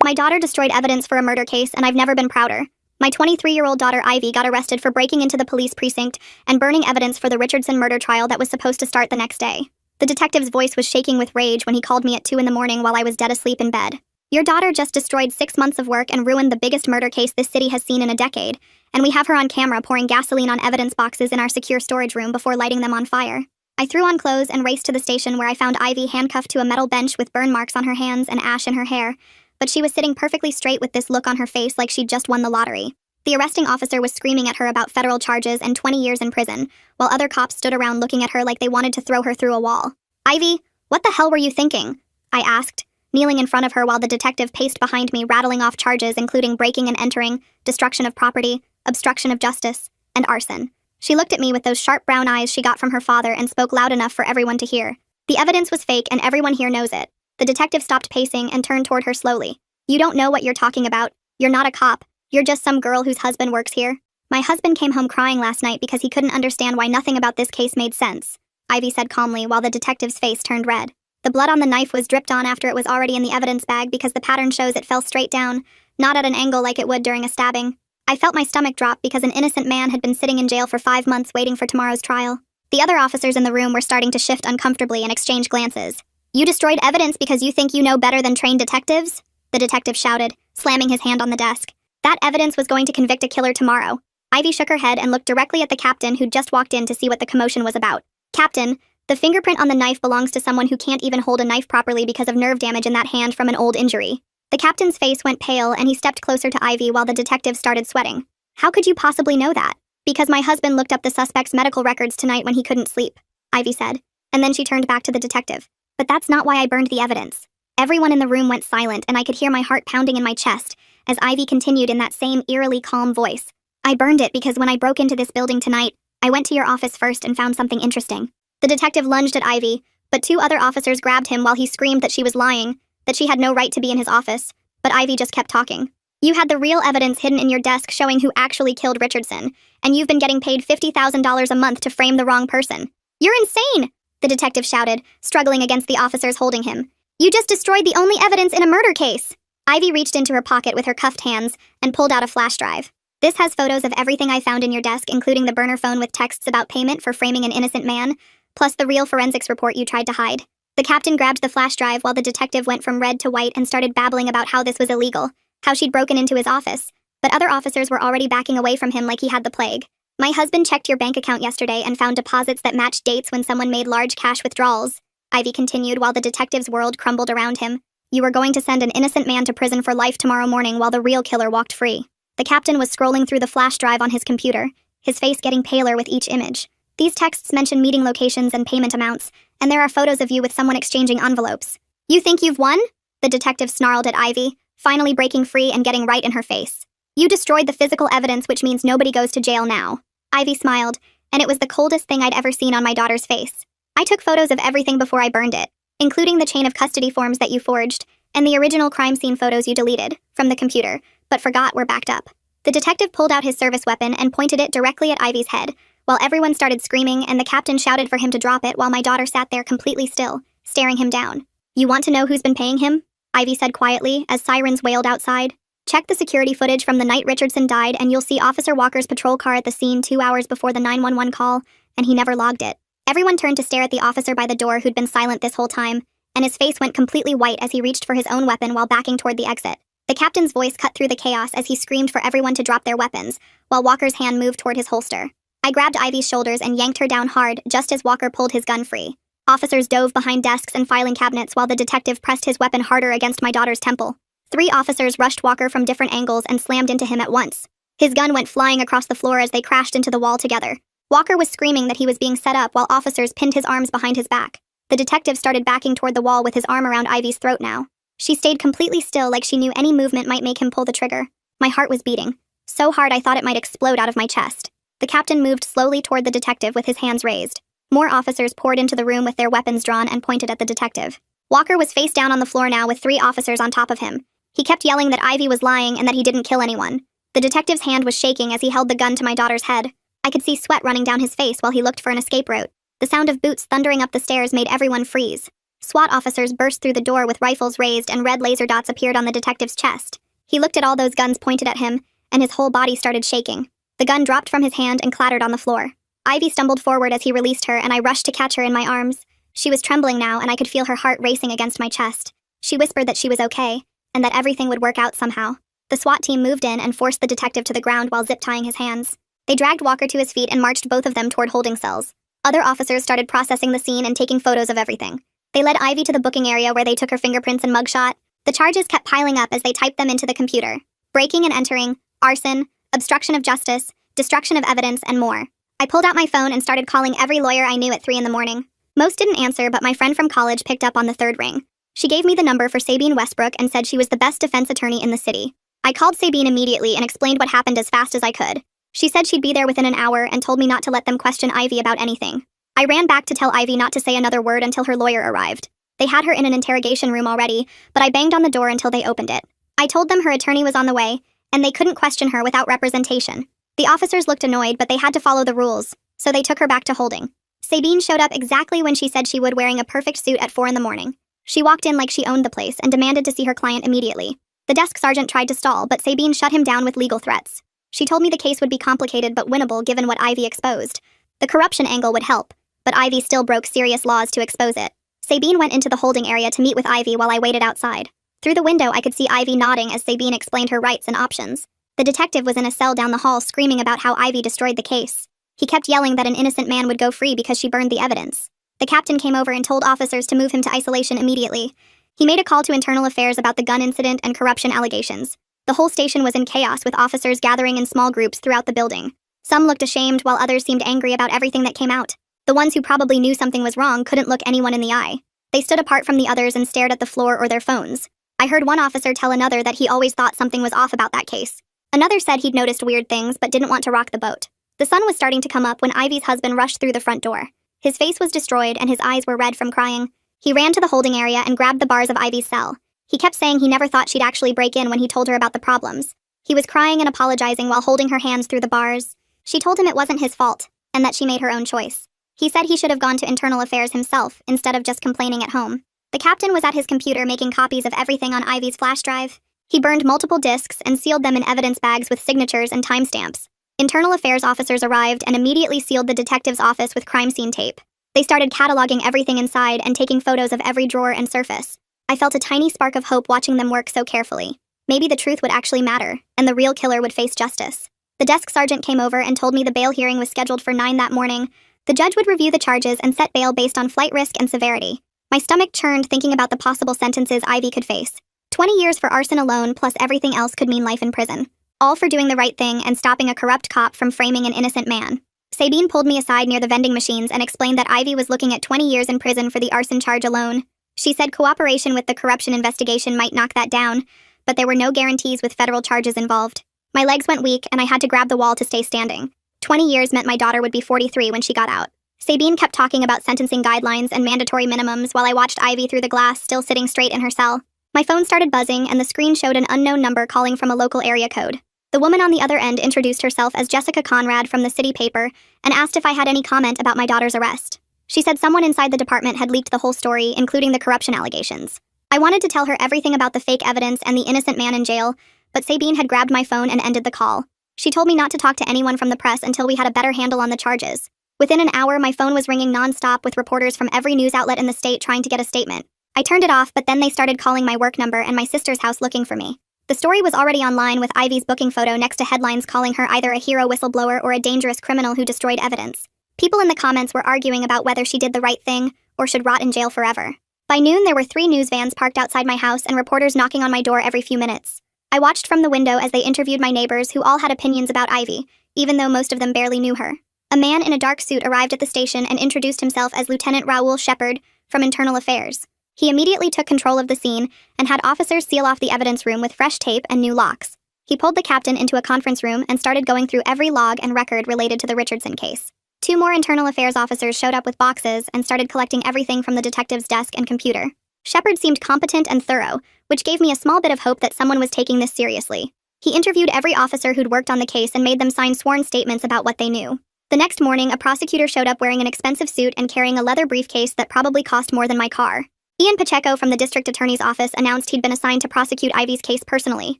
My daughter destroyed evidence for a murder case, and I've never been prouder. My 23-year-old daughter Ivy got arrested for breaking into the police precinct and burning evidence for the Richardson murder trial that was supposed to start the next day. The detective's voice was shaking with rage when he called me at 2 a.m. while I was dead asleep in bed. Your daughter just destroyed 6 months of work and ruined the biggest murder case this city has seen in a decade, and we have her on camera pouring gasoline on evidence boxes in our secure storage room before lighting them on fire. I threw on clothes and raced to the station where I found Ivy handcuffed to a metal bench with burn marks on her hands and ash in her hair, but she was sitting perfectly straight with this look on her face like she'd just won the lottery. The arresting officer was screaming at her about federal charges and 20 years in prison, while other cops stood around looking at her like they wanted to throw her through a wall. Ivy, what the hell were you thinking? I asked, kneeling in front of her while the detective paced behind me, rattling off charges including breaking and entering, destruction of property, obstruction of justice, and arson. She looked at me with those sharp brown eyes she got from her father and spoke loud enough for everyone to hear. The evidence was fake and everyone here knows it. The detective stopped pacing and turned toward her slowly. You don't know what you're talking about. You're not a cop. You're just some girl whose husband works here. My husband came home crying last night because he couldn't understand why nothing about this case made sense, Ivy said calmly while the detective's face turned red. The blood on the knife was dripped on after it was already in the evidence bag because the pattern shows it fell straight down, not at an angle like it would during a stabbing. I felt my stomach drop because an innocent man had been sitting in jail for 5 months waiting for tomorrow's trial. The other officers in the room were starting to shift uncomfortably and exchange glances. You destroyed evidence because you think you know better than trained detectives? The detective shouted, slamming his hand on the desk. That evidence was going to convict a killer tomorrow. Ivy shook her head and looked directly at the captain who'd just walked in to see what the commotion was about. Captain, the fingerprint on the knife belongs to someone who can't even hold a knife properly because of nerve damage in that hand from an old injury. The captain's face went pale and he stepped closer to Ivy while the detective started sweating. How could you possibly know that? Because my husband looked up the suspect's medical records tonight when he couldn't sleep, Ivy said. And then she turned back to the detective. But that's not why I burned the evidence. Everyone in the room went silent and I could hear my heart pounding in my chest as Ivy continued in that same eerily calm voice. I burned it because when I broke into this building tonight, I went to your office first and found something interesting. The detective lunged at Ivy, but 2 other officers grabbed him while he screamed that she was lying, that she had no right to be in his office, but Ivy just kept talking. You had the real evidence hidden in your desk showing who actually killed Richardson, and you've been getting paid $50,000 a month to frame the wrong person. You're insane! The detective shouted, struggling against the officers holding him. You just destroyed the only evidence in a murder case! Ivy reached into her pocket with her cuffed hands and pulled out a flash drive. This has photos of everything I found in your desk, including the burner phone with texts about payment for framing an innocent man, plus the real forensics report you tried to hide. The captain grabbed the flash drive while the detective went from red to white and started babbling about how this was illegal, how she'd broken into his office, but other officers were already backing away from him like he had the plague. My husband checked your bank account yesterday and found deposits that matched dates when someone made large cash withdrawals, Ivy continued while the detective's world crumbled around him. You were going to send an innocent man to prison for life tomorrow morning while the real killer walked free. The captain was scrolling through the flash drive on his computer, his face getting paler with each image. These texts mention meeting locations and payment amounts, and there are photos of you with someone exchanging envelopes. You think you've won? The detective snarled at Ivy, finally breaking free and getting right in her face. You destroyed the physical evidence, which means nobody goes to jail now. Ivy smiled, and it was the coldest thing I'd ever seen on my daughter's face. I took photos of everything before I burned it, including the chain of custody forms that you forged, and the original crime scene photos you deleted from the computer, but forgot were backed up. The detective pulled out his service weapon and pointed it directly at Ivy's head, while everyone started screaming and the captain shouted for him to drop it while my daughter sat there completely still, staring him down. You want to know who's been paying him? Ivy said quietly as sirens wailed outside. Check the security footage from the night Richardson died and you'll see Officer Walker's patrol car at the scene 2 hours before the 911 call, and he never logged it. Everyone turned to stare at the officer by the door who'd been silent this whole time, and his face went completely white as he reached for his own weapon while backing toward the exit. The captain's voice cut through the chaos as he screamed for everyone to drop their weapons, while Walker's hand moved toward his holster. I grabbed Ivy's shoulders and yanked her down hard just as Walker pulled his gun free. Officers dove behind desks and filing cabinets while the detective pressed his weapon harder against my daughter's temple. 3 officers rushed Walker from different angles and slammed into him at once. His gun went flying across the floor as they crashed into the wall together. Walker was screaming that he was being set up while officers pinned his arms behind his back. The detective started backing toward the wall with his arm around Ivy's throat now. She stayed completely still like she knew any movement might make him pull the trigger. My heart was beating so hard I thought it might explode out of my chest. The captain moved slowly toward the detective with his hands raised. More officers poured into the room with their weapons drawn and pointed at the detective. Walker was face down on the floor now with 3 officers on top of him. He kept yelling that Ivy was lying and that he didn't kill anyone. The detective's hand was shaking as he held the gun to my daughter's head. I could see sweat running down his face while he looked for an escape route. The sound of boots thundering up the stairs made everyone freeze. SWAT officers burst through the door with rifles raised and red laser dots appeared on the detective's chest. He looked at all those guns pointed at him, and his whole body started shaking. The gun dropped from his hand and clattered on the floor. Ivy stumbled forward as he released her, and I rushed to catch her in my arms. She was trembling now, and I could feel her heart racing against my chest. She whispered that she was okay, and that everything would work out somehow. The SWAT team moved in and forced the detective to the ground while zip-tying his hands. They dragged Walker to his feet and marched both of them toward holding cells. Other officers started processing the scene and taking photos of everything. They led Ivy to the booking area where they took her fingerprints and mugshot. The charges kept piling up as they typed them into the computer. Breaking and entering, arson, obstruction of justice, destruction of evidence, and more. I pulled out my phone and started calling every lawyer I knew at 3 a.m. Most didn't answer, but my friend from college picked up on the third ring. She gave me the number for Sabine Westbrook and said she was the best defense attorney in the city. I called Sabine immediately and explained what happened as fast as I could. She said she'd be there within an hour and told me not to let them question Ivy about anything. I ran back to tell Ivy not to say another word until her lawyer arrived. They had her in an interrogation room already, but I banged on the door until they opened it. I told them her attorney was on the way, and they couldn't question her without representation. The officers looked annoyed, but they had to follow the rules, so they took her back to holding. Sabine showed up exactly when she said she would, wearing a perfect suit at 4 a.m. She walked in like she owned the place and demanded to see her client immediately. The desk sergeant tried to stall, but Sabine shut him down with legal threats. She told me the case would be complicated but winnable given what Ivy exposed. The corruption angle would help, but Ivy still broke serious laws to expose it. Sabine went into the holding area to meet with Ivy while I waited outside. Through the window, I could see Ivy nodding as Sabine explained her rights and options. The detective was in a cell down the hall screaming about how Ivy destroyed the case. He kept yelling that an innocent man would go free because she burned the evidence. The captain came over and told officers to move him to isolation immediately. He made a call to Internal Affairs about the gun incident and corruption allegations. The whole station was in chaos with officers gathering in small groups throughout the building. Some looked ashamed while others seemed angry about everything that came out. The ones who probably knew something was wrong couldn't look anyone in the eye. They stood apart from the others and stared at the floor or their phones. I heard one officer tell another that he always thought something was off about that case. Another said he'd noticed weird things but didn't want to rock the boat. The sun was starting to come up when Ivy's husband rushed through the front door. His face was destroyed and his eyes were red from crying. He ran to the holding area and grabbed the bars of Ivy's cell. He kept saying he never thought she'd actually break in when he told her about the problems. He was crying and apologizing while holding her hands through the bars. She told him it wasn't his fault, and that she made her own choice. He said he should have gone to Internal Affairs himself, instead of just complaining at home. The captain was at his computer making copies of everything on Ivy's flash drive. He burned multiple disks and sealed them in evidence bags with signatures and timestamps. Internal Affairs officers arrived and immediately sealed the detective's office with crime scene tape. They started cataloging everything inside and taking photos of every drawer and surface. I felt a tiny spark of hope watching them work so carefully. Maybe the truth would actually matter, and the real killer would face justice. The desk sergeant came over and told me the bail hearing was scheduled for 9 that morning. The judge would review the charges and set bail based on flight risk and severity. My stomach churned thinking about the possible sentences Ivy could face. 20 years for arson alone plus everything else could mean life in prison. All for doing the right thing and stopping a corrupt cop from framing an innocent man. Sabine pulled me aside near the vending machines and explained that Ivy was looking at 20 years in prison for the arson charge alone. She said cooperation with the corruption investigation might knock that down, but there were no guarantees with federal charges involved. My legs went weak and I had to grab the wall to stay standing. 20 years meant my daughter would be 43 when she got out. Sabine kept talking about sentencing guidelines and mandatory minimums while I watched Ivy through the glass, still sitting straight in her cell. My phone started buzzing and the screen showed an unknown number calling from a local area code. The woman on the other end introduced herself as Jessica Conrad from the city paper and asked if I had any comment about my daughter's arrest. She said someone inside the department had leaked the whole story, including the corruption allegations. I wanted to tell her everything about the fake evidence and the innocent man in jail, but Sabine had grabbed my phone and ended the call. She told me not to talk to anyone from the press until we had a better handle on the charges. Within an hour, my phone was ringing nonstop with reporters from every news outlet in the state trying to get a statement. I turned it off, but then they started calling my work number and my sister's house looking for me. The story was already online with Ivy's booking photo next to headlines calling her either a hero whistleblower or a dangerous criminal who destroyed evidence. People in the comments were arguing about whether she did the right thing or should rot in jail forever. By noon, there were 3 news vans parked outside my house and reporters knocking on my door every few minutes. I watched from the window as they interviewed my neighbors who all had opinions about Ivy, even though most of them barely knew her. A man in a dark suit arrived at the station and introduced himself as Lieutenant Raoul Shepard from Internal Affairs. He immediately took control of the scene and had officers seal off the evidence room with fresh tape and new locks. He pulled the captain into a conference room and started going through every log and record related to the Richardson case. 2 more Internal Affairs officers showed up with boxes and started collecting everything from the detective's desk and computer. Shepard seemed competent and thorough, which gave me a small bit of hope that someone was taking this seriously. He interviewed every officer who'd worked on the case and made them sign sworn statements about what they knew. The next morning, a prosecutor showed up wearing an expensive suit and carrying a leather briefcase that probably cost more than my car. Ian Pacheco from the district attorney's office announced he'd been assigned to prosecute Ivy's case personally.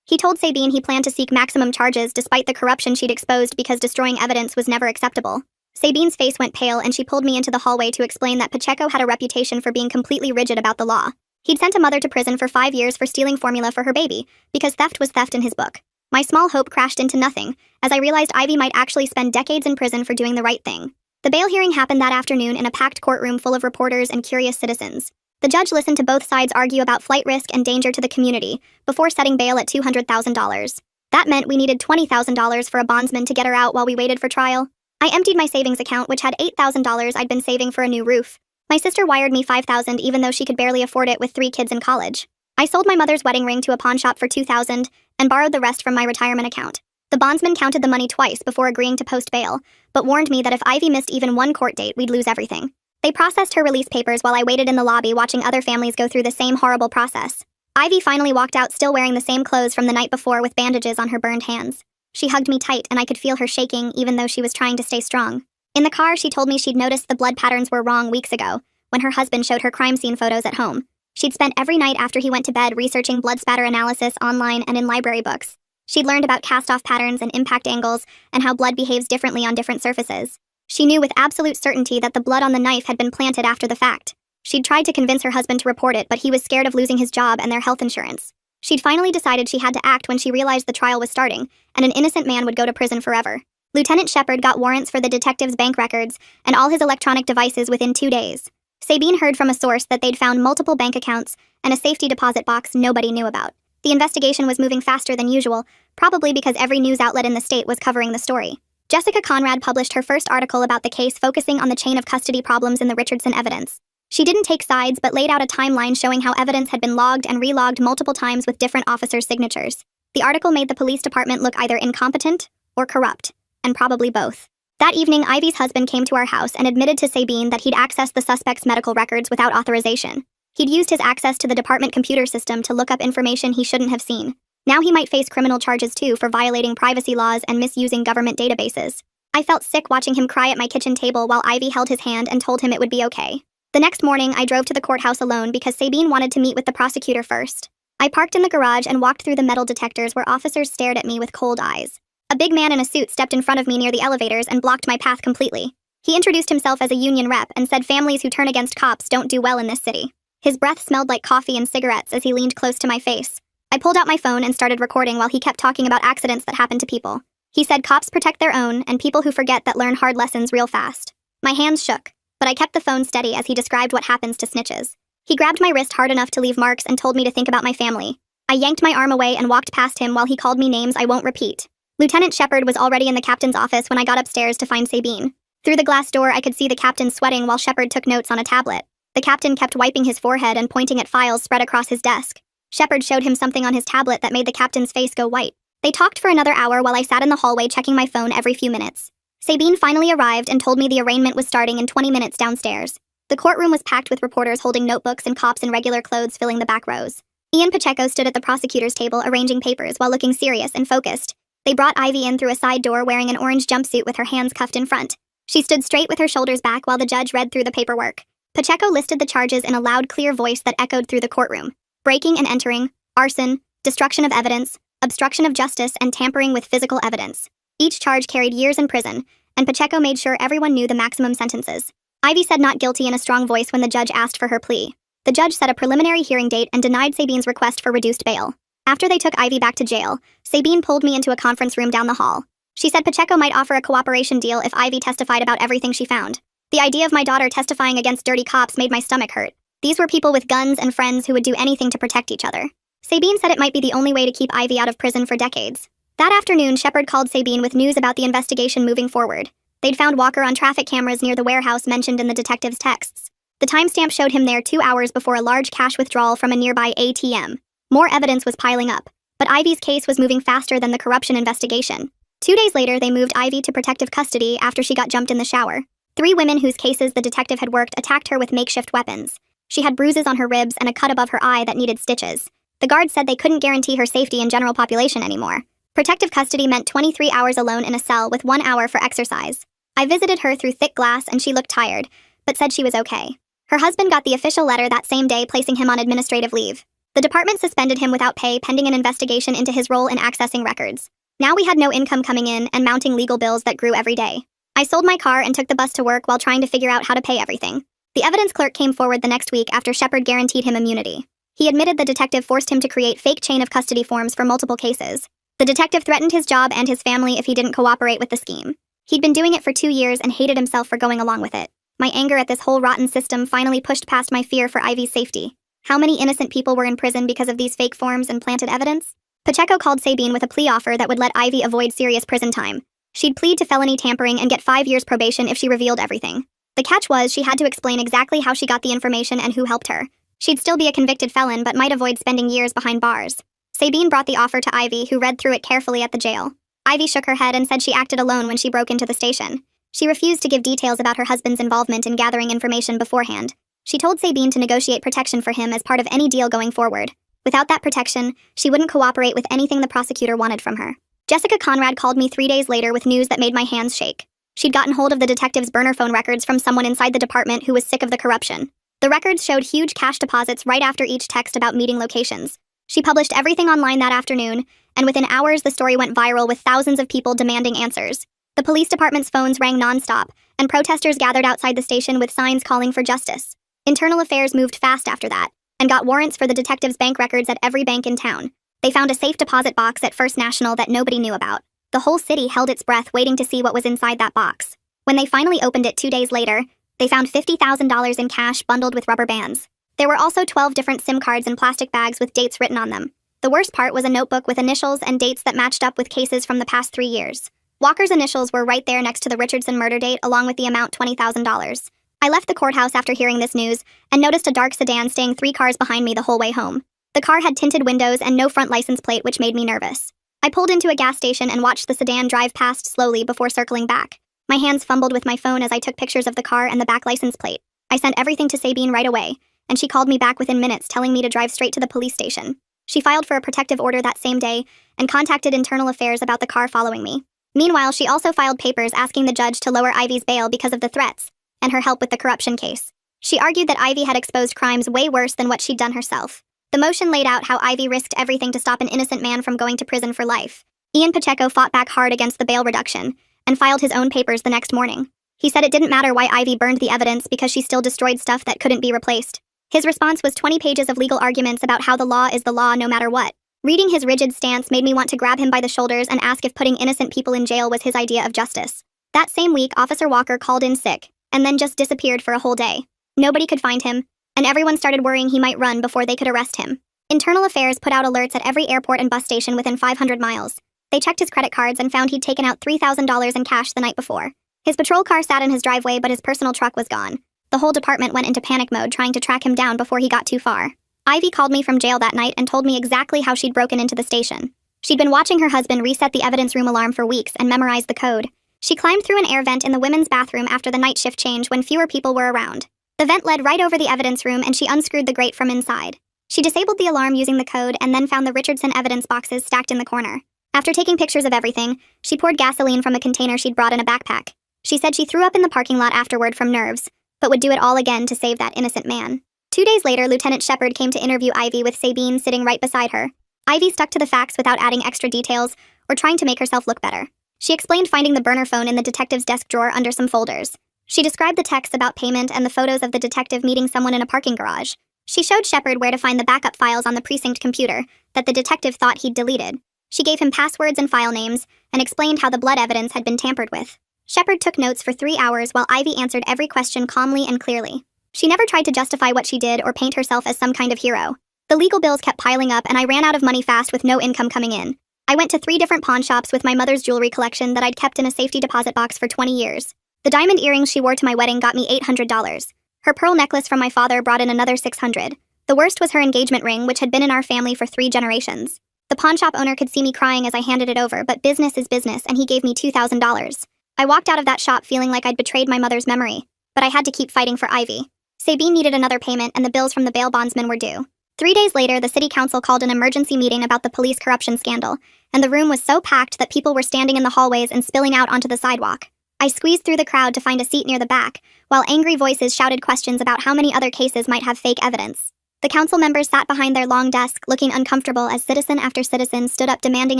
He told Sabine he planned to seek maximum charges despite the corruption she'd exposed because destroying evidence was never acceptable. Sabine's face went pale and she pulled me into the hallway to explain that Pacheco had a reputation for being completely rigid about the law. He'd sent a mother to prison for 5 years for stealing formula for her baby, because theft was theft in his book. My small hope crashed into nothing, as I realized Ivy might actually spend decades in prison for doing the right thing. The bail hearing happened that afternoon in a packed courtroom full of reporters and curious citizens. The judge listened to both sides argue about flight risk and danger to the community, before setting bail at $200,000. That meant we needed $20,000 for a bondsman to get her out while we waited for trial. I emptied my savings account, which had $8,000 I'd been saving for a new roof. My sister wired me $5,000 even though she could barely afford it with 3 kids in college. I sold my mother's wedding ring to a pawn shop for $2,000 and borrowed the rest from my retirement account. The bondsman counted the money twice before agreeing to post bail, but warned me that if Ivy missed even one court date, we'd lose everything. They processed her release papers while I waited in the lobby watching other families go through the same horrible process. Ivy finally walked out still wearing the same clothes from the night before with bandages on her burned hands. She hugged me tight and I could feel her shaking even though she was trying to stay strong. In the car, she told me she'd noticed the blood patterns were wrong weeks ago, when her husband showed her crime scene photos at home. She'd spent every night after he went to bed researching blood spatter analysis online and in library books. She'd learned about cast-off patterns and impact angles and how blood behaves differently on different surfaces. She knew with absolute certainty that the blood on the knife had been planted after the fact. She'd tried to convince her husband to report it, but he was scared of losing his job and their health insurance. She'd finally decided she had to act when she realized the trial was starting, and an innocent man would go to prison forever. Lieutenant Shepard got warrants for the detective's bank records and all his electronic devices within 2 days. Sabine heard from a source that they'd found multiple bank accounts and a safety deposit box nobody knew about. The investigation was moving faster than usual, probably because every news outlet in the state was covering the story. Jessica Conrad published her first article about the case, focusing on the chain of custody problems in the Richardson evidence. She didn't take sides but laid out a timeline showing how evidence had been logged and relogged multiple times with different officers' signatures. The article made the police department look either incompetent or corrupt, and probably both. That evening, Ivy's husband came to our house and admitted to Sabine that he'd accessed the suspect's medical records without authorization. He'd used his access to the department computer system to look up information he shouldn't have seen. Now he might face criminal charges too for violating privacy laws and misusing government databases. I felt sick watching him cry at my kitchen table while Ivy held his hand and told him it would be okay. The next morning, I drove to the courthouse alone because Sabine wanted to meet with the prosecutor first. I parked in the garage and walked through the metal detectors where officers stared at me with cold eyes. A big man in a suit stepped in front of me near the elevators and blocked my path completely. He introduced himself as a union rep and said families who turn against cops don't do well in this city. His breath smelled like coffee and cigarettes as he leaned close to my face. I pulled out my phone and started recording while he kept talking about accidents that happen to people. He said cops protect their own and people who forget that learn hard lessons real fast. My hands shook, but I kept the phone steady as he described what happens to snitches. He grabbed my wrist hard enough to leave marks and told me to think about my family. I yanked my arm away and walked past him while he called me names I won't repeat. Lieutenant Shepard was already in the captain's office when I got upstairs to find Sabine. Through the glass door, I could see the captain sweating while Shepard took notes on a tablet. The captain kept wiping his forehead and pointing at files spread across his desk. Shepard showed him something on his tablet that made the captain's face go white. They talked for another hour while I sat in the hallway checking my phone every few minutes. Sabine finally arrived and told me the arraignment was starting in 20 minutes downstairs. The courtroom was packed with reporters holding notebooks and cops in regular clothes filling the back rows. Ian Pacheco stood at the prosecutor's table arranging papers while looking serious and focused. They brought Ivy in through a side door wearing an orange jumpsuit with her hands cuffed in front. She stood straight with her shoulders back while the judge read through the paperwork. Pacheco listed the charges in a loud, clear voice that echoed through the courtroom. Breaking and entering, arson, destruction of evidence, obstruction of justice, and tampering with physical evidence. Each charge carried years in prison, and Pacheco made sure everyone knew the maximum sentences. Ivy said not guilty in a strong voice when the judge asked for her plea. The judge set a preliminary hearing date and denied Sabine's request for reduced bail. After they took Ivy back to jail, Sabine pulled me into a conference room down the hall. She said Pacheco might offer a cooperation deal if Ivy testified about everything she found. The idea of my daughter testifying against dirty cops made my stomach hurt. These were people with guns and friends who would do anything to protect each other. Sabine said it might be the only way to keep Ivy out of prison for decades. That afternoon, Shepard called Sabine with news about the investigation moving forward. They'd found Walker on traffic cameras near the warehouse mentioned in the detective's texts. The timestamp showed him there 2 hours before a large cash withdrawal from a nearby ATM. More evidence was piling up, but Ivy's case was moving faster than the corruption investigation. 2 days later, they moved Ivy to protective custody after she got jumped in the shower. 3 women whose cases the detective had worked attacked her with makeshift weapons. She had bruises on her ribs and a cut above her eye that needed stitches. The guards said they couldn't guarantee her safety in general population anymore. Protective custody meant 23 hours alone in a cell with 1 hour for exercise. I visited her through thick glass and she looked tired, but said she was okay. Her husband got the official letter that same day placing him on administrative leave. The department suspended him without pay pending an investigation into his role in accessing records. Now we had no income coming in and mounting legal bills that grew every day. I sold my car and took the bus to work while trying to figure out how to pay everything. The evidence clerk came forward the next week after Shepard guaranteed him immunity. He admitted the detective forced him to create fake chain of custody forms for multiple cases. The detective threatened his job and his family if he didn't cooperate with the scheme. He'd been doing it for 2 years and hated himself for going along with it. My anger at this whole rotten system finally pushed past my fear for Ivy's safety. How many innocent people were in prison because of these fake forms and planted evidence? Pacheco called Sabine with a plea offer that would let Ivy avoid serious prison time. She'd plead to felony tampering and get 5 years probation if she revealed everything. The catch was she had to explain exactly how she got the information and who helped her. She'd still be a convicted felon but might avoid spending years behind bars. Sabine brought the offer to Ivy, who read through it carefully at the jail. Ivy shook her head and said she acted alone when she broke into the station. She refused to give details about her husband's involvement in gathering information beforehand. She told Sabine to negotiate protection for him as part of any deal going forward. Without that protection, she wouldn't cooperate with anything the prosecutor wanted from her. Jessica Conrad called me 3 days later with news that made my hands shake. She'd gotten hold of the detective's burner phone records from someone inside the department who was sick of the corruption. The records showed huge cash deposits right after each text about meeting locations. She published everything online that afternoon, and within hours the story went viral with thousands of people demanding answers. The police department's phones rang nonstop, and protesters gathered outside the station with signs calling for justice. Internal Affairs moved fast after that, and got warrants for the detective's bank records at every bank in town. They found a safe deposit box at First National that nobody knew about. The whole city held its breath waiting to see what was inside that box. When they finally opened it 2 days later, they found $50,000 in cash bundled with rubber bands. There were also 12 different SIM cards in plastic bags with dates written on them. The worst part was a notebook with initials and dates that matched up with cases from the past 3 years. Walker's initials were right there next to the Richardson murder date along with the amount $20,000. I left the courthouse after hearing this news and noticed a dark sedan staying 3 cars behind me the whole way home. The car had tinted windows and no front license plate, which made me nervous. I pulled into a gas station and watched the sedan drive past slowly before circling back. My hands fumbled with my phone as I took pictures of the car and the back license plate. I sent everything to Sabine right away, and she called me back within minutes telling me to drive straight to the police station. She filed for a protective order that same day and contacted Internal Affairs about the car following me. Meanwhile, she also filed papers asking the judge to lower Ivy's bail because of the threats and her help with the corruption case. She argued that Ivy had exposed crimes way worse than what she'd done herself. The motion laid out how Ivy risked everything to stop an innocent man from going to prison for life. Ian Pacheco fought back hard against the bail reduction and filed his own papers the next morning. He said it didn't matter why Ivy burned the evidence because she still destroyed stuff that couldn't be replaced. His response was 20 pages of legal arguments about how the law is the law no matter what. Reading his rigid stance made me want to grab him by the shoulders and ask if putting innocent people in jail was his idea of justice. That same week, Officer Walker called in sick, and then just disappeared for a whole day. Nobody could find him, and everyone started worrying he might run before they could arrest him. Internal Affairs put out alerts at every airport and bus station within 500 miles. They checked his credit cards and found he'd taken out $3,000 in cash the night before. His patrol car sat in his driveway, but his personal truck was gone. The whole department went into panic mode trying to track him down before he got too far. Ivy called me from jail that night and told me exactly how she'd broken into the station. She'd been watching her husband reset the evidence room alarm for weeks and memorized the code. She climbed through an air vent in the women's bathroom after the night shift change when fewer people were around. The vent led right over the evidence room and she unscrewed the grate from inside. She disabled the alarm using the code and then found the Richardson evidence boxes stacked in the corner. After taking pictures of everything, she poured gasoline from a container she'd brought in a backpack. She said she threw up in the parking lot afterward from nerves, but would do it all again to save that innocent man. 2 days later, Lieutenant Shepard came to interview Ivy with Sabine sitting right beside her. Ivy stuck to the facts without adding extra details or trying to make herself look better. She explained finding the burner phone in the detective's desk drawer under some folders. She described the texts about payment and the photos of the detective meeting someone in a parking garage. She showed Shepard where to find the backup files on the precinct computer that the detective thought he'd deleted. She gave him passwords and file names and explained how the blood evidence had been tampered with. Shepard took notes for 3 hours while Ivy answered every question calmly and clearly. She never tried to justify what she did or paint herself as some kind of hero. The legal bills kept piling up and I ran out of money fast with no income coming in. I went to 3 different pawn shops with my mother's jewelry collection that I'd kept in a safety deposit box for 20 years. The diamond earrings she wore to my wedding got me $800. Her pearl necklace from my father brought in another $600. The worst was her engagement ring, which had been in our family for 3 generations. The pawn shop owner could see me crying as I handed it over, but business is business and he gave me $2,000. I walked out of that shop feeling like I'd betrayed my mother's memory, but I had to keep fighting for Ivy. Sabine needed another payment and the bills from the bail bondsman were due. 3 days later, the city council called an emergency meeting about the police corruption scandal, and the room was so packed that people were standing in the hallways and spilling out onto the sidewalk. I squeezed through the crowd to find a seat near the back, while angry voices shouted questions about how many other cases might have fake evidence. The council members sat behind their long desk, looking uncomfortable as citizen after citizen stood up demanding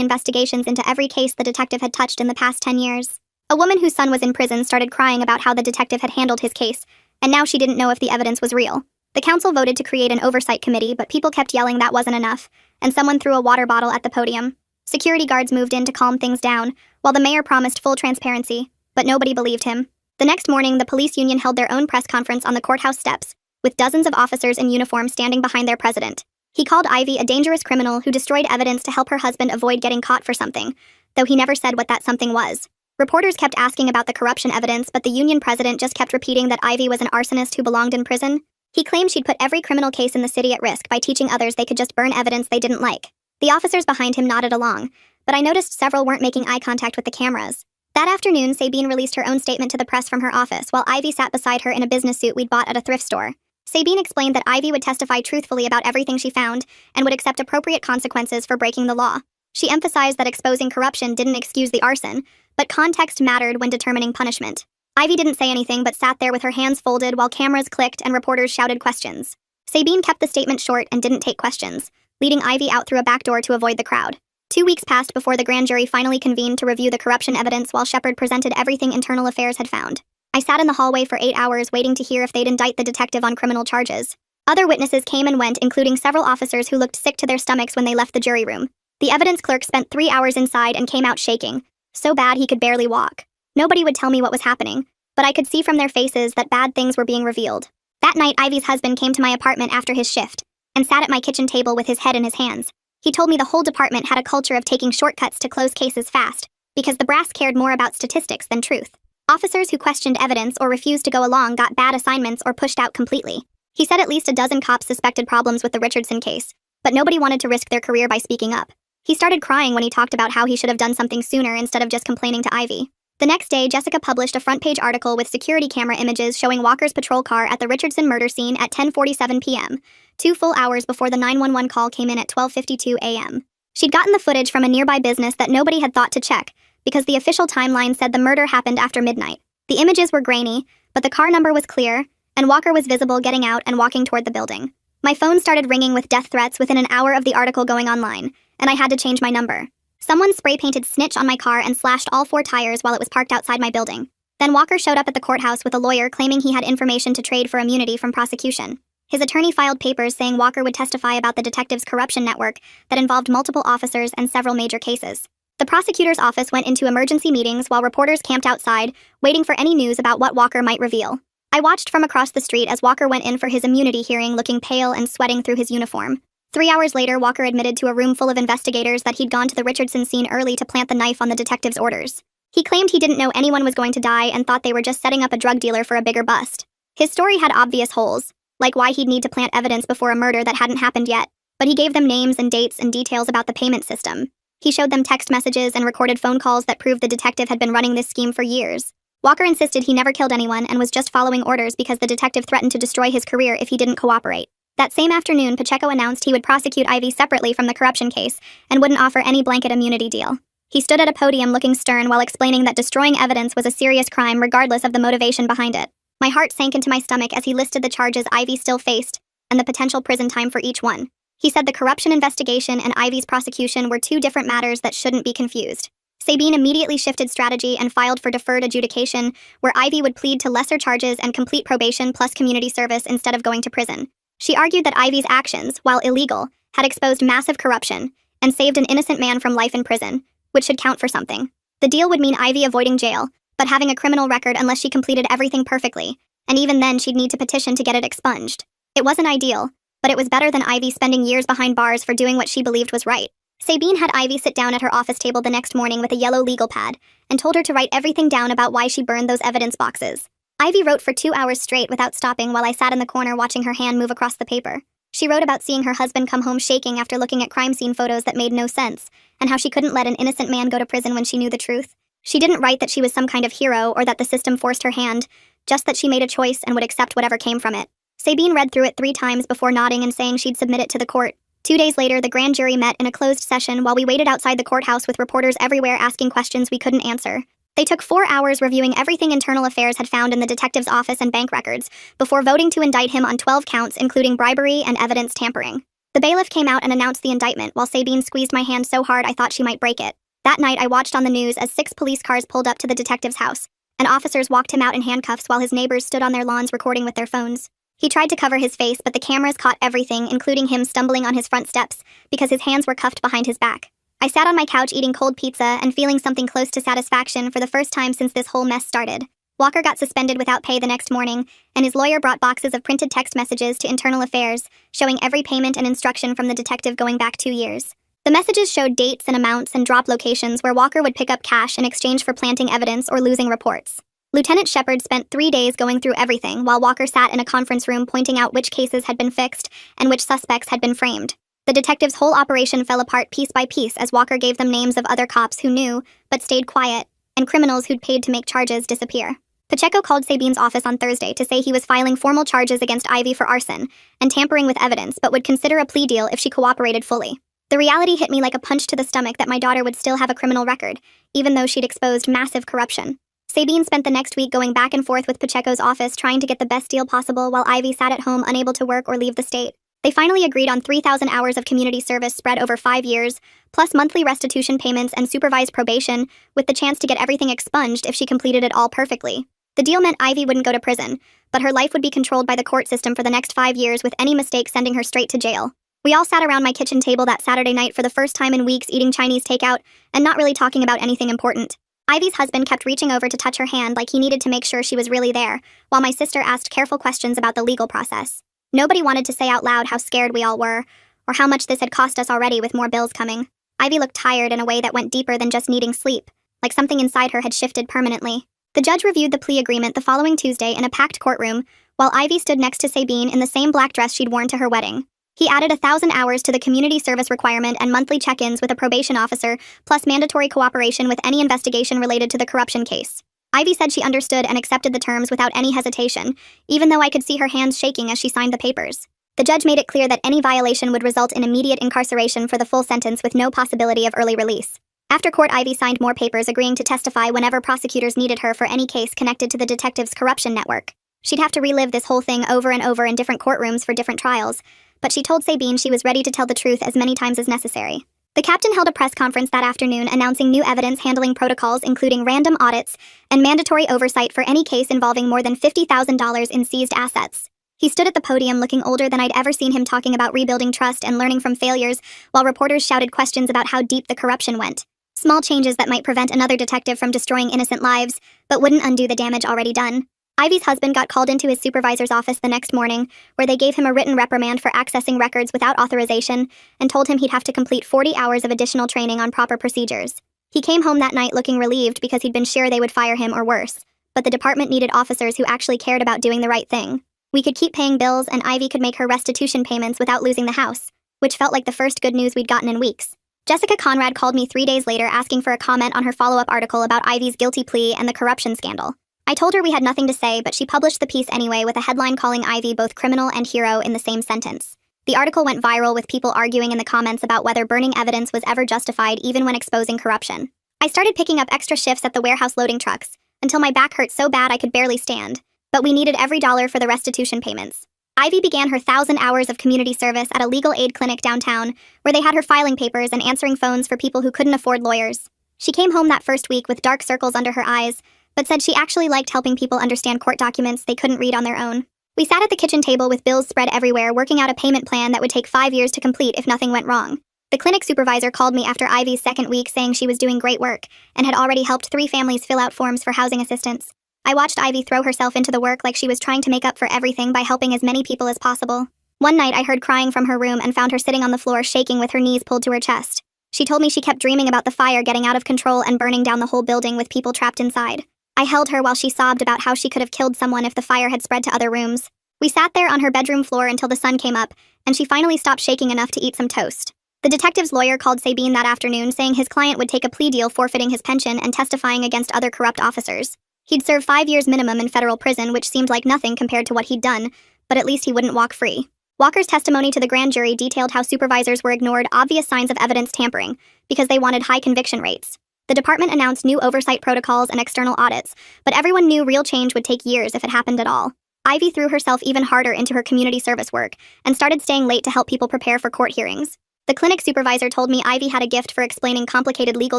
investigations into every case the detective had touched in the past 10 years. A woman whose son was in prison started crying about how the detective had handled his case, and now she didn't know if the evidence was real. The council voted to create an oversight committee, but people kept yelling that wasn't enough, and someone threw a water bottle at the podium. Security guards moved in to calm things down, while the mayor promised full transparency, but nobody believed him. The next morning, the police union held their own press conference on the courthouse steps, with dozens of officers in uniform standing behind their president. He called Ivy a dangerous criminal who destroyed evidence to help her husband avoid getting caught for something, though he never said what that something was. Reporters kept asking about the corruption evidence, but the union president just kept repeating that Ivy was an arsonist who belonged in prison. He claimed she'd put every criminal case in the city at risk by teaching others they could just burn evidence they didn't like. The officers behind him nodded along, but I noticed several weren't making eye contact with the cameras. That afternoon, Sabine released her own statement to the press from her office while Ivy sat beside her in a business suit we'd bought at a thrift store. Sabine explained that Ivy would testify truthfully about everything she found and would accept appropriate consequences for breaking the law. She emphasized that exposing corruption didn't excuse the arson, but context mattered when determining punishment. Ivy didn't say anything but sat there with her hands folded while cameras clicked and reporters shouted questions. Sabine kept the statement short and didn't take questions, leading Ivy out through a back door to avoid the crowd. 2 weeks passed before the grand jury finally convened to review the corruption evidence while Shepard presented everything Internal Affairs had found. I sat in the hallway for 8 hours waiting to hear if they'd indict the detective on criminal charges. Other witnesses came and went, including several officers who looked sick to their stomachs when they left the jury room. The evidence clerk spent 3 hours inside and came out shaking, so bad he could barely walk. Nobody would tell me what was happening, but I could see from their faces that bad things were being revealed. That night, Ivy's husband came to my apartment after his shift and sat at my kitchen table with his head in his hands. He told me the whole department had a culture of taking shortcuts to close cases fast, because the brass cared more about statistics than truth. Officers who questioned evidence or refused to go along got bad assignments or pushed out completely. He said at least a dozen cops suspected problems with the Richardson case, but nobody wanted to risk their career by speaking up. He started crying when he talked about how he should have done something sooner instead of just complaining to Ivy. The next day, Jessica published a front-page article with security camera images showing Walker's patrol car at the Richardson murder scene at 10:47 p.m., 2 full hours before the 911 call came in at 12:52 a.m. She'd gotten the footage from a nearby business that nobody had thought to check, because the official timeline said the murder happened after midnight. The images were grainy, but the car number was clear, and Walker was visible getting out and walking toward the building. My phone started ringing with death threats within an hour of the article going online, and I had to change my number. Someone spray-painted snitch on my car and slashed all 4 tires while it was parked outside my building. Then Walker showed up at the courthouse with a lawyer claiming he had information to trade for immunity from prosecution. His attorney filed papers saying Walker would testify about the detective's corruption network that involved multiple officers and several major cases. The prosecutor's office went into emergency meetings while reporters camped outside, waiting for any news about what Walker might reveal. I watched from across the street as Walker went in for his immunity hearing, looking pale and sweating through his uniform. 3 hours later, Walker admitted to a room full of investigators that he'd gone to the Richardson scene early to plant the knife on the detective's orders. He claimed he didn't know anyone was going to die and thought they were just setting up a drug dealer for a bigger bust. His story had obvious holes, like why he'd need to plant evidence before a murder that hadn't happened yet, but he gave them names and dates and details about the payment system. He showed them text messages and recorded phone calls that proved the detective had been running this scheme for years. Walker insisted he never killed anyone and was just following orders because the detective threatened to destroy his career if he didn't cooperate. That same afternoon, Pacheco announced he would prosecute Ivy separately from the corruption case and wouldn't offer any blanket immunity deal. He stood at a podium looking stern while explaining that destroying evidence was a serious crime regardless of the motivation behind it. My heart sank into my stomach as he listed the charges Ivy still faced and the potential prison time for each one. He said the corruption investigation and Ivy's prosecution were 2 different matters that shouldn't be confused. Sabine immediately shifted strategy and filed for deferred adjudication, where Ivy would plead to lesser charges and complete probation plus community service instead of going to prison. She argued that Ivy's actions, while illegal, had exposed massive corruption and saved an innocent man from life in prison, which should count for something. The deal would mean Ivy avoiding jail, but having a criminal record unless she completed everything perfectly, and even then she'd need to petition to get it expunged. It wasn't ideal, but it was better than Ivy spending years behind bars for doing what she believed was right. Sabine had Ivy sit down at her office table the next morning with a yellow legal pad and told her to write everything down about why she burned those evidence boxes. Ivy wrote for 2 hours straight without stopping while I sat in the corner watching her hand move across the paper. She wrote about seeing her husband come home shaking after looking at crime scene photos that made no sense, and how she couldn't let an innocent man go to prison when she knew the truth. She didn't write that she was some kind of hero or that the system forced her hand, just that she made a choice and would accept whatever came from it. Sabine read through it 3 times before nodding and saying she'd submit it to the court. 2 days later, the grand jury met in a closed session while we waited outside the courthouse with reporters everywhere asking questions we couldn't answer. They took 4 hours reviewing everything Internal Affairs had found in the detective's office and bank records before voting to indict him on 12 counts, including bribery and evidence tampering. The bailiff came out and announced the indictment while Sabine squeezed my hand so hard I thought she might break it. That night, I watched on the news as 6 police cars pulled up to the detective's house, and officers walked him out in handcuffs while his neighbors stood on their lawns recording with their phones. He tried to cover his face, but the cameras caught everything, including him stumbling on his front steps because his hands were cuffed behind his back. I sat on my couch eating cold pizza and feeling something close to satisfaction for the first time since this whole mess started. Walker got suspended without pay the next morning, and his lawyer brought boxes of printed text messages to Internal Affairs, showing every payment and instruction from the detective going back 2 years. The messages showed dates and amounts and drop locations where Walker would pick up cash in exchange for planting evidence or losing reports. Lieutenant Shepard spent 3 days going through everything while Walker sat in a conference room pointing out which cases had been fixed and which suspects had been framed. The detective's whole operation fell apart piece by piece as Walker gave them names of other cops who knew but stayed quiet, and criminals who'd paid to make charges disappear. Pacheco called Sabine's office on Thursday to say he was filing formal charges against Ivy for arson and tampering with evidence, but would consider a plea deal if she cooperated fully. The reality hit me like a punch to the stomach that my daughter would still have a criminal record, even though she'd exposed massive corruption. Sabine spent the next week going back and forth with Pacheco's office trying to get the best deal possible while Ivy sat at home unable to work or leave the state. They finally agreed on 3,000 hours of community service spread over 5 years, plus monthly restitution payments and supervised probation, with the chance to get everything expunged if she completed it all perfectly. The deal meant Ivy wouldn't go to prison, but her life would be controlled by the court system for the next 5 years, with any mistake sending her straight to jail. We all sat around my kitchen table that Saturday night for the first time in weeks eating Chinese takeout and not really talking about anything important. Ivy's husband kept reaching over to touch her hand like he needed to make sure she was really there, while my sister asked careful questions about the legal process. Nobody wanted to say out loud how scared we all were, or how much this had cost us already with more bills coming. Ivy looked tired in a way that went deeper than just needing sleep, like something inside her had shifted permanently. The judge reviewed the plea agreement the following Tuesday in a packed courtroom, while Ivy stood next to Sabine in the same black dress she'd worn to her wedding. He added 1,000 hours to the community service requirement and monthly check-ins with a probation officer, plus mandatory cooperation with any investigation related to the corruption case. Ivy said she understood and accepted the terms without any hesitation, even though I could see her hands shaking as she signed the papers. The judge made it clear that any violation would result in immediate incarceration for the full sentence with no possibility of early release. After court, Ivy signed more papers agreeing to testify whenever prosecutors needed her for any case connected to the detective's corruption network. She'd have to relive this whole thing over and over in different courtrooms for different trials, but she told Sabine she was ready to tell the truth as many times as necessary. The captain held a press conference that afternoon announcing new evidence handling protocols including random audits and mandatory oversight for any case involving more than $50,000 in seized assets. He stood at the podium looking older than I'd ever seen him, talking about rebuilding trust and learning from failures, while reporters shouted questions about how deep the corruption went. Small changes that might prevent another detective from destroying innocent lives, but wouldn't undo the damage already done. Ivy's husband got called into his supervisor's office the next morning, where they gave him a written reprimand for accessing records without authorization and told him he'd have to complete 40 hours of additional training on proper procedures. He came home that night looking relieved because he'd been sure they would fire him or worse, but the department needed officers who actually cared about doing the right thing. We could keep paying bills and Ivy could make her restitution payments without losing the house, which felt like the first good news we'd gotten in weeks. Jessica Conrad called me 3 days later asking for a comment on her follow-up article about Ivy's guilty plea and the corruption scandal. I told her we had nothing to say, but she published the piece anyway with a headline calling Ivy both criminal and hero in the same sentence. The article went viral with people arguing in the comments about whether burning evidence was ever justified even when exposing corruption. I started picking up extra shifts at the warehouse loading trucks, until my back hurt so bad I could barely stand, but we needed every dollar for the restitution payments. Ivy began her 1,000 hours of community service at a legal aid clinic downtown, where they had her filing papers and answering phones for people who couldn't afford lawyers. She came home that first week with dark circles under her eyes, but said she actually liked helping people understand court documents they couldn't read on their own. We sat at the kitchen table with bills spread everywhere, working out a payment plan that would take 5 years to complete if nothing went wrong. The clinic supervisor called me after Ivy's second week saying she was doing great work and had already helped 3 families fill out forms for housing assistance. I watched Ivy throw herself into the work like she was trying to make up for everything by helping as many people as possible. One night I heard crying from her room and found her sitting on the floor shaking with her knees pulled to her chest. She told me she kept dreaming about the fire getting out of control and burning down the whole building with people trapped inside. I held her while she sobbed about how she could have killed someone if the fire had spread to other rooms. We sat there on her bedroom floor until the sun came up, and she finally stopped shaking enough to eat some toast. The detective's lawyer called Sabine that afternoon saying his client would take a plea deal forfeiting his pension and testifying against other corrupt officers. He'd serve 5 years minimum in federal prison, which seemed like nothing compared to what he'd done, but at least he wouldn't walk free. Walker's testimony to the grand jury detailed how supervisors were ignored obvious signs of evidence tampering because they wanted high conviction rates. The The department announced new oversight protocols and external audits, but everyone knew real change would take years if it happened at all. Ivy threw herself even harder into her community service work and started staying late to help people prepare for court hearings. The clinic supervisor told me Ivy had a gift for explaining complicated legal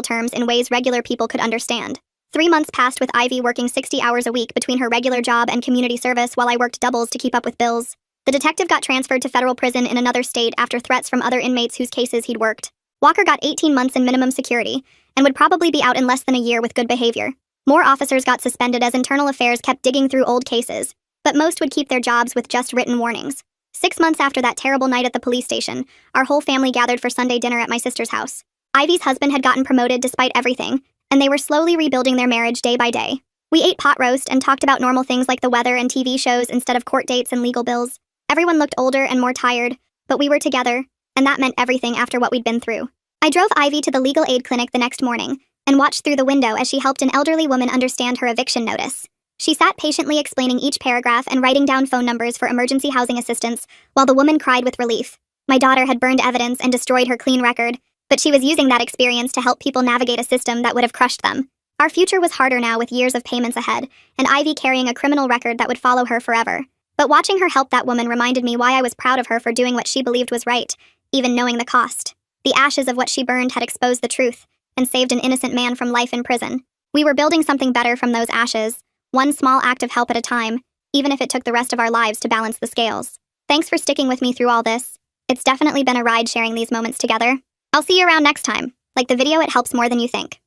terms in ways regular people could understand. 3 months passed with Ivy working 60 hours a week between her regular job and community service while I worked doubles to keep up with bills. The detective got transferred to federal prison in another state after threats from other inmates whose cases he'd worked. Walker got 18 months in minimum security and would probably be out in less than a year with good behavior. More officers got suspended as internal affairs kept digging through old cases, but most would keep their jobs with just written warnings. 6 months after that terrible night at the police station, our whole family gathered for Sunday dinner at my sister's house. Ivy's husband had gotten promoted despite everything, and they were slowly rebuilding their marriage day by day. We ate pot roast and talked about normal things like the weather and TV shows instead of court dates and legal bills. Everyone looked older and more tired, but we were together, and that meant everything after what we'd been through. I drove Ivy to the legal aid clinic the next morning and watched through the window as she helped an elderly woman understand her eviction notice. She sat patiently explaining each paragraph and writing down phone numbers for emergency housing assistance while the woman cried with relief. My daughter had burned evidence and destroyed her clean record, but she was using that experience to help people navigate a system that would have crushed them. Our future was harder now with years of payments ahead, and Ivy carrying a criminal record that would follow her forever. But watching her help that woman reminded me why I was proud of her for doing what she believed was right, even knowing the cost. The ashes of what she burned had exposed the truth and saved an innocent man from life in prison. We were building something better from those ashes, one small act of help at a time, even if it took the rest of our lives to balance the scales. Thanks for sticking with me through all this. It's definitely been a ride sharing these moments together. I'll see you around next time. Like the video, it helps more than you think.